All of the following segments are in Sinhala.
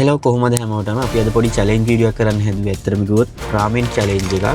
හෙලෝ කොහොමද හැමෝටම අපි අද පොඩි චැලෙන්ජ් වීඩියෝ එකක් කරන්න හැදුවේ. ඇත්තටම කිව්වොත් රාමෙන් චැලෙන්ජ් එකක්.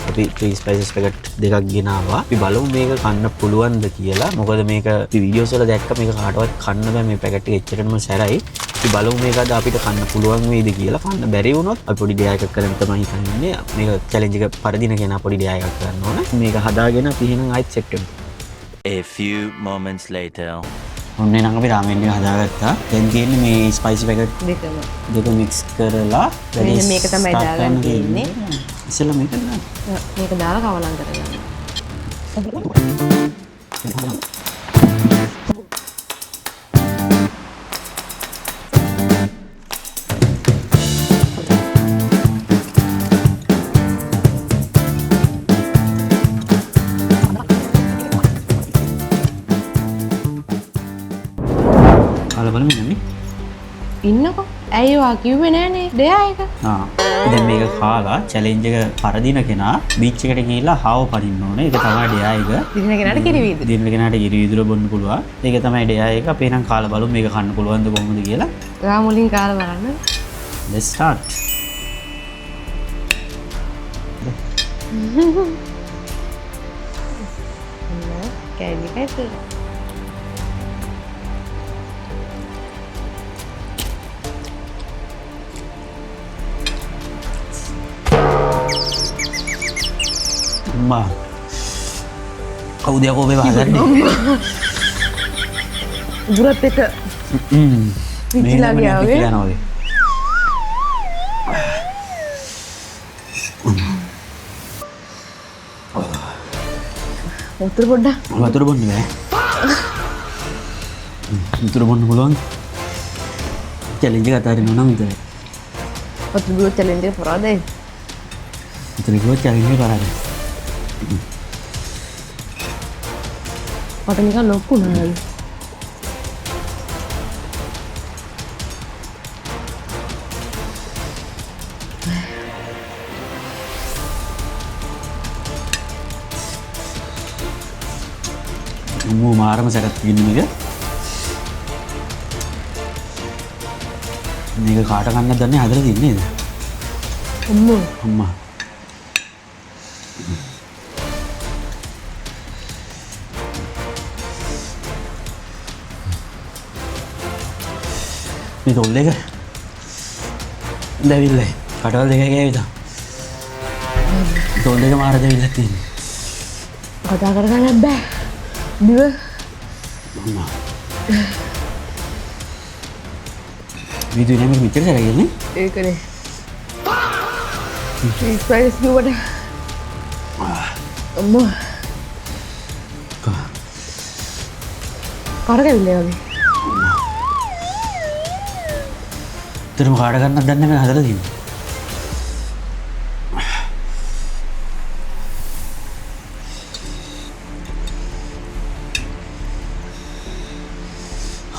අපි 3 ස්පයිසස් පැකට් දෙකක් ගෙනාවා. අපි බලමු මේක කන්න පුළුවන්ද කියලා. මොකද මේක අපි වීඩියෝස් වල දැක්ක මේක කාටවත් කන්න බෑ මේ පැකට් එක එච්චරටම සැරයි. අපි බලමු මේක අද අපිට කන්න පුළුවන් වේද කියලා. කන්න බැරි වුණොත් අපි පොඩි ඩෙයා එකක් කරන්න තමයි හිතන්නේ. මේක චැලෙන්ජ් එක පරදින කෙනා පොඩි ඩෙයා එකක් කරන්න ඕන. මේක හදාගෙන අපි එහෙනම් ආයෙත් සෙට් වෙමු. A few moments later. ඔන්න නම් අපි රාමෙන් එක හදාගත්තා. දැන් තියෙන්නේ මේ ස්පයිසි පැකට් දෙක මික්ස් කරලා මෙන්න මේක තමයි දාගන්න තියෙන්නේ. ඉස්සෙල්ලා මේක මේක දාලා කවලම් කරගන්න. බලමු නේද? ඉන්නකෝ. ඇයි ඔයා කිව්වේ නෑනේ ඩෙයා එක? දැන් මේක කාලා චැලෙන්ජ් එක පරදින කෙනා බීච් එකට ගිහිල්ලා හාව පනින්න ඕනේ. ඒක තමයි ඩෙයා එක. දින කෙනාට කිරි වීදුරු. දින කෙනාට කිරි වීදුරු බොන්න පුළුවන්. ඒක තමයි ඩෙයා එක. අපි නම් කාලා බලමු මේක කන්න පුළුවන්ද කොහොමද කියලා. ඔයා මුලින් කාලා බලන්න. Let's start. කැලි කැටි. අම්මා කවුද යකෝ මේ වහගන්නේ? උගුරත් එක පිටිලා ගියා වගේ. වතුර පොඩ්ඩක්. වතුර බොන්න බෑ. වතුර බොන්න පුළුවන්. චැලෙන්ජ් එක අතාරින්න නම් විතරයි. වතුර බිව චැලෙන්ජ් එක පරාදයි. වතුර බිව චැලෙන්ජ් එක කරාද? මට නිකන් ලොකු නෑලු. අම්මෝ මාරම සැරත් ගින්න මේක. මේක කාට කන්නද දන්නේ හදලා තින්නේ නේද? අම්මා. මේ තොල් එක දැවිල්ල කටවල් දෙක ගෑවිතා. තොල් දෙක මාර දැවිල්ලක් තියෙන්නේ. කතා කරගන්න බෑ. දිව අම්මා. වීඩියෝ නේම මෙච්චර සැරගන්නේ? ඒකනේ. ස්පයිස් කිව්වට අම්මා. කරකැවිල්ල වගේ. terima කාට ගන්නත් දන්නේ නැහැ හදලා තියෙන්නේ.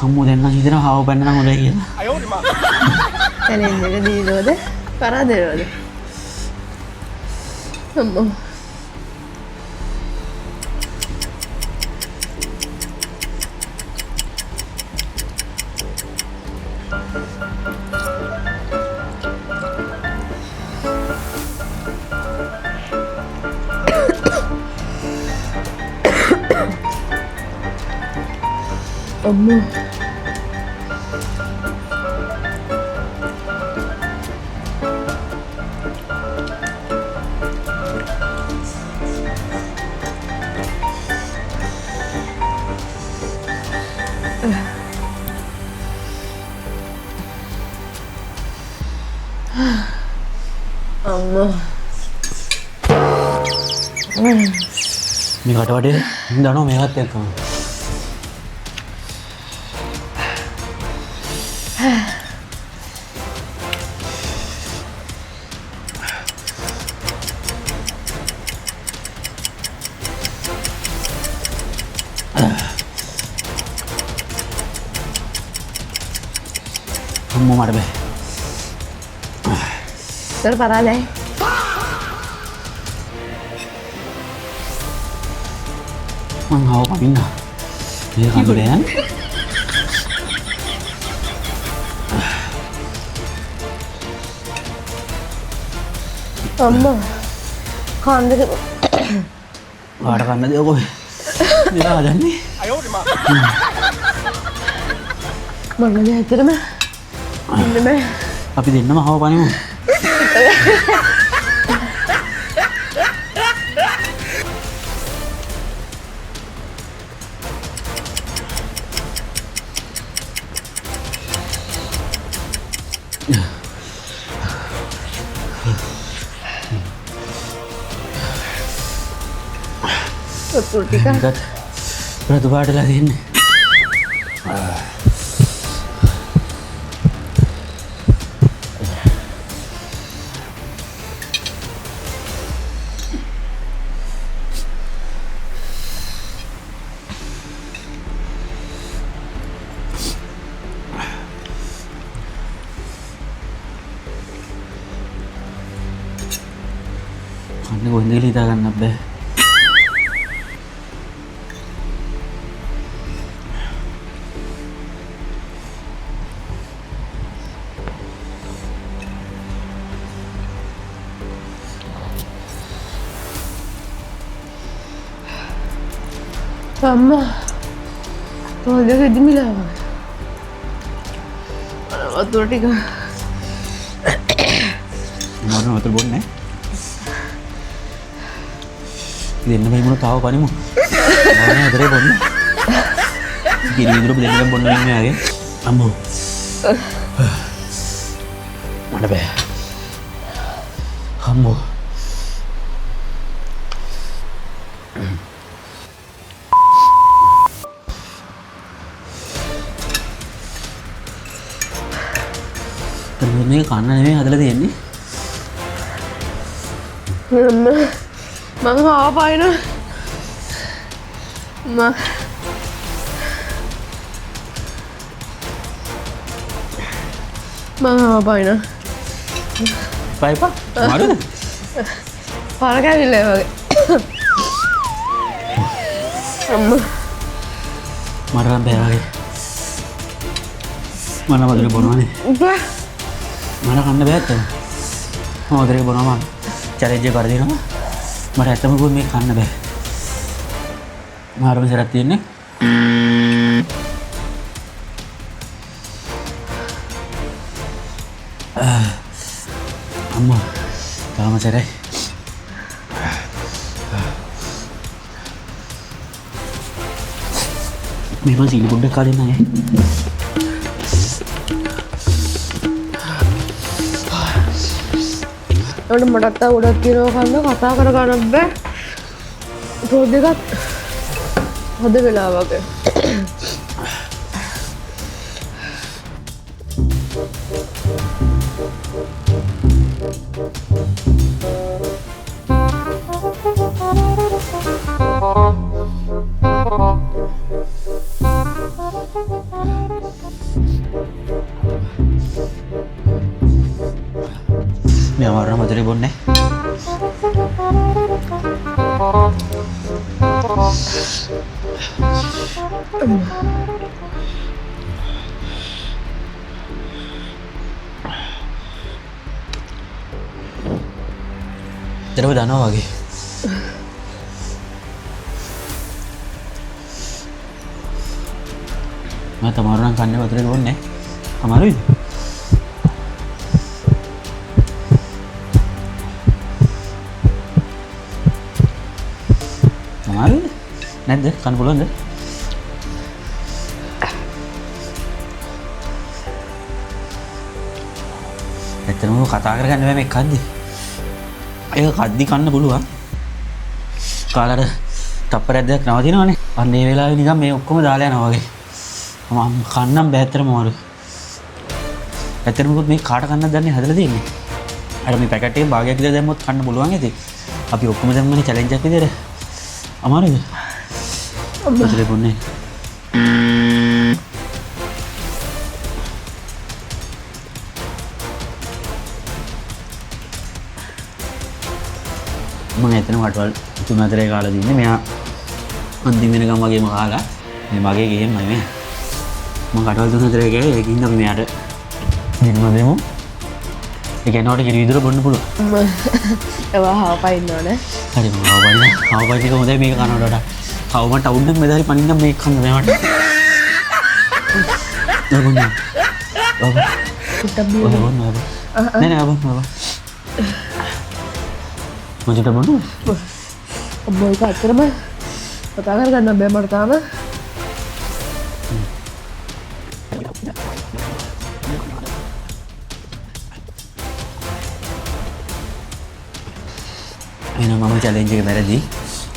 හම්මු දැන් නම් හිතනවා හාව පැන්න නම් හොඳයි කියලා. චැලෙන්ජ් එක දීනවද? කරදරවද? අම්මෝ. Aduh. Allah. Ini kata dia, enggak no mehat ya kan. Kamu marah be? Terparah deh. Manghau kami na. Ini kan අම්මා කාන්දක වාට කන්න දෙයක් ඔය දෙනා හදන්නේ මම ඇත්තටම ඉන්න බෑ අපි දෙන්නම හව පනිමු වතුර ටික ඒකත් රතු පාටලා තියෙන්නේ කන්නේ කොහෙන්ද කියලා හිතා ගන්නත් බෑ අම්මා තෝලක ඉදිමිලා වතුර ටික මොන වතුර බොන්නේ දෙන්න බැරිමුණු තාව පනිමු මොන වතුරේ බොන්නේ කිරි විදුරු දෙන්න බොන්න ඉන්නේ ආගේ අම්මෝ මට බෑ අම්මෝ මේක කන්න නෙමෙයි හදලා තියෙන්නේ මම ආපායන මම ආපායන එපා මාරුද පාර කැවිල්ලා වගේ අම්මා මට නම් බෑ වගේ මම වතුර බොනවනේ මට කන්න බෑ ඇත්තට මම වතුරේ බොනවා චැලෙන්ජ් එක කරදිනවා මට ඇත්තම කිව්වොත් මේක කන්න බෑ මාරුම සරක් තියෙන්නේ අම්මා තාම සරයි මේ මම සීනි පොඩ්ඩක් කාලා ඉන්නා ඔන්න මටත් උඩක් තියනවා කන්න කතා කරගන්න බෑ තෝ දෙකත් හොද වෙලා වගේ මේ අමාරුම වතුරේ බොන්නේ දරව දනවා වගේ මම තමාරු නම් කන්නේ වතුරේ බොන්නේ අමාරුයිද අමාරුයිද නැද්ද කන්න පුළුවන්ද ඇත්තටම කතා කරගන්න බෑ මේ කද්දි ඒක කද්දි කන්න පුළුවන් කාලර තප්පරයක් දෙයක් නවතිනවනේ අන්න ඒ වෙලාවේ නිකන් මේ ඔක්කොම දාලා යනවා වගේ මම කන්නම් බෑ ඇත්තටම මාරු ඇත්තටම මොකද මේ කාට කන්නද දන්නේ හදලා තියෙන්නේ අර මේ පැකට් එකේ භාගයක් විතර දැම්මොත් කන්න පුළුවන් ඇති අපි ඔක්කොම දැම්මනේ චැලෙන්ජ් එකක් විදියට අමාරුද වතුරේ බොන්නේ මම එතන වටවල් 3-4 කාලා දින්නේ මෙයා අන්තිම වෙනකම් වගේම කාලා මේ මගේ ගේම් නෙමෙයි මම කටවල් 3-4 ගියේ ඒකින් අපි මෙයාට දෙන්නම දෙමු ඒ කියන්නේ ඔයාලට කිරි විදුර බොන්න පුළුවන්. ඒවා හාව පයින්නවනේ. හරි මම හාව පයින්න එක හොඳයි මේක කනවට වඩා. හාව මට අවුල් නම් මෙදාරි පනින්න මේක කන්න බෑ මට. නබුන්න. චුට්ටක් බීලා. නෑ නෑ බොන්න. මොකද බොන්න? අම්මෝ ඒක අතරම කතා කරගන්න බෑ මට තාම. එහෙනම් මම චැලෙන්ජ් එක වැරදි.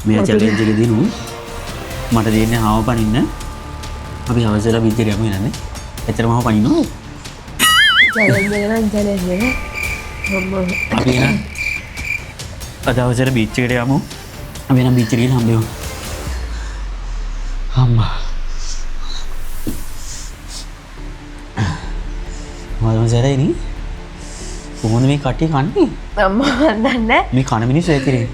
මේ චැලෙන්ජ් එක දිනු මට දෙන්නේ හාව පනින්න. අපි හවසට බීච් එකට යමු නේද? එච්චරම හාව පනින්නවද? චැලෙන්ජ් එක නම් චැලෙන්ජ් එක. අම්මෝ. අපි එහෙනම් අද හවසට බීච් එකට යමු. අපි එහෙනම් බීච් එකේ හම්බෙමු. අම්මා. මොනවද සරයි නේ? කොහොමද මේ කට්ටිය කන්නේ? අම්මා දන්නේ මේ කන මිනිස්සු ඇතිනේ.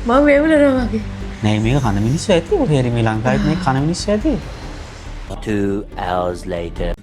මම වේවුලනවා වගේ. නෑ මේක කන මිනිස්සු ඇති. කොහේ හරි මේ ලංකාවේ මේ කන මිනිස්සු ඇති. 2 hours later.